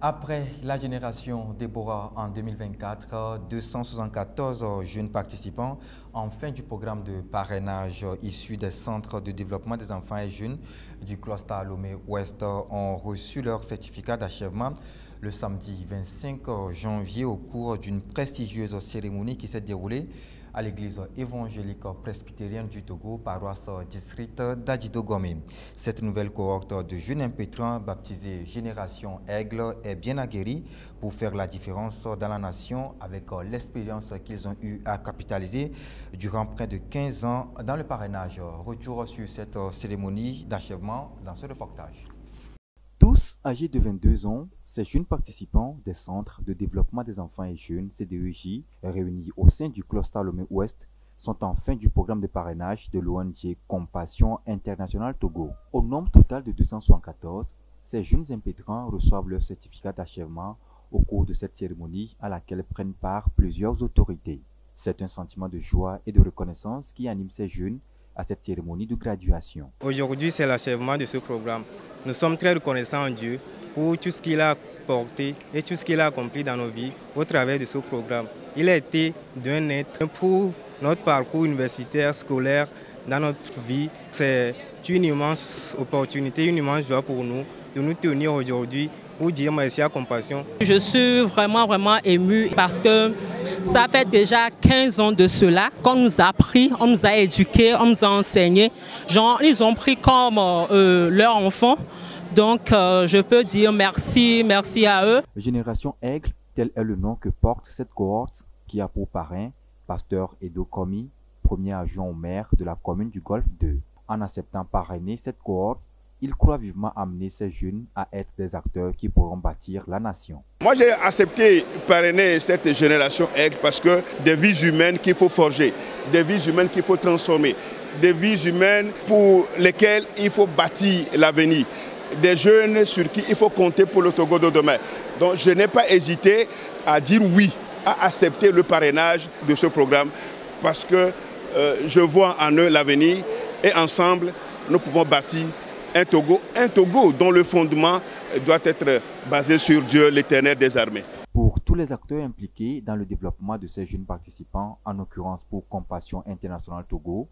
Après la génération Déborah en 2024, 274 jeunes participants en fin du programme de parrainage issu des centres de développement des enfants et jeunes du cluster Lomé-Ouest ont reçu leur certificat d'achèvement le samedi 25 janvier au cours d'une prestigieuse cérémonie qui s'est déroulée à l'église évangélique presbytérienne du Togo, paroisse district d'Adjido-Gomé. Cette nouvelle cohorte de jeunes impétrants baptisée Génération Aigle est bien aguerrie pour faire la différence dans la nation avec l'expérience qu'ils ont eu à capitaliser durant près de 15 ans dans le parrainage. Retour sur cette cérémonie d'achèvement dans ce reportage. Tous âgés de 22 ans, ces jeunes participants des centres de développement des enfants et jeunes CDEJ réunis au sein du cluster Lomé-Ouest sont en fin du programme de parrainage de l'ONG Compassion Internationale Togo. Au nombre total de 274, ces jeunes impétrants reçoivent leur certificat d'achèvement au cours de cette cérémonie à laquelle prennent part plusieurs autorités. C'est un sentiment de joie et de reconnaissance qui anime ces jeunes à cette cérémonie de graduation. Aujourd'hui, c'est l'achèvement de ce programme. Nous sommes très reconnaissants en Dieu pour tout ce qu'il a apporté et tout ce qu'il a accompli dans nos vies au travers de ce programme. Il a été d'un aide pour notre parcours universitaire, scolaire, dans notre vie. C'est une immense opportunité, une immense joie pour nous de nous tenir aujourd'hui pour dire merci à Compassion. Je suis vraiment émue parce que ça fait déjà 15 ans de cela qu'on nous a appris, on nous a éduqués, on nous a enseigné. Genre, ils ont pris comme leur enfant. Donc, je peux dire merci à eux. Génération Aigle, tel est le nom que porte cette cohorte qui a pour parrain Pasteur Edo Komi, premier adjoint au maire de la commune du Golfe 2. En acceptant parrainer cette cohorte, il croit vivement amener ces jeunes à être des acteurs qui pourront bâtir la nation. Moi, j'ai accepté parrainer cette génération Aigle parce que des vies humaines qu'il faut forger, des vies humaines qu'il faut transformer, des vies humaines pour lesquelles il faut bâtir l'avenir, des jeunes sur qui il faut compter pour le Togo de demain. Donc, je n'ai pas hésité à dire oui, à accepter le parrainage de ce programme parce que je vois en eux l'avenir et ensemble, nous pouvons bâtir un Togo dont le fondement doit être basé sur Dieu, l'Éternel des armées. Pour tous les acteurs impliqués dans le développement de ces jeunes participants, en l'occurrence pour Compassion Internationale Togo,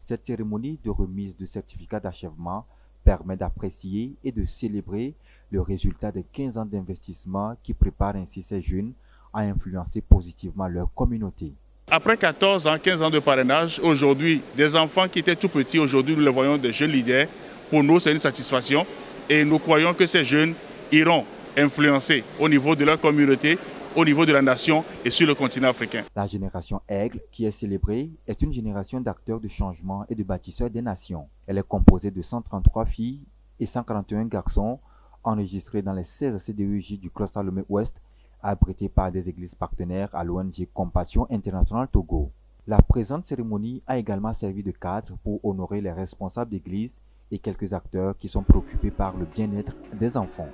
cette cérémonie de remise de certificat d'achèvement permet d'apprécier et de célébrer le résultat des 15 ans d'investissement qui préparent ainsi ces jeunes à influencer positivement leur communauté. Après 14 ans, 15 ans de parrainage, aujourd'hui, des enfants qui étaient tout petits, aujourd'hui nous les voyons des jeunes leaders. Pour nous, c'est une satisfaction et nous croyons que ces jeunes iront influencer au niveau de leur communauté, au niveau de la nation et sur le continent africain. La génération Aigle, qui est célébrée, est une génération d'acteurs de changement et de bâtisseurs des nations. Elle est composée de 133 filles et 141 garçons enregistrés dans les 16 CDEJ du cluster Lomé-Ouest, abrités par des églises partenaires à l'ONG Compassion Internationale Togo. La présente cérémonie a également servi de cadre pour honorer les responsables d'église et quelques acteurs qui sont préoccupés par le bien-être des enfants.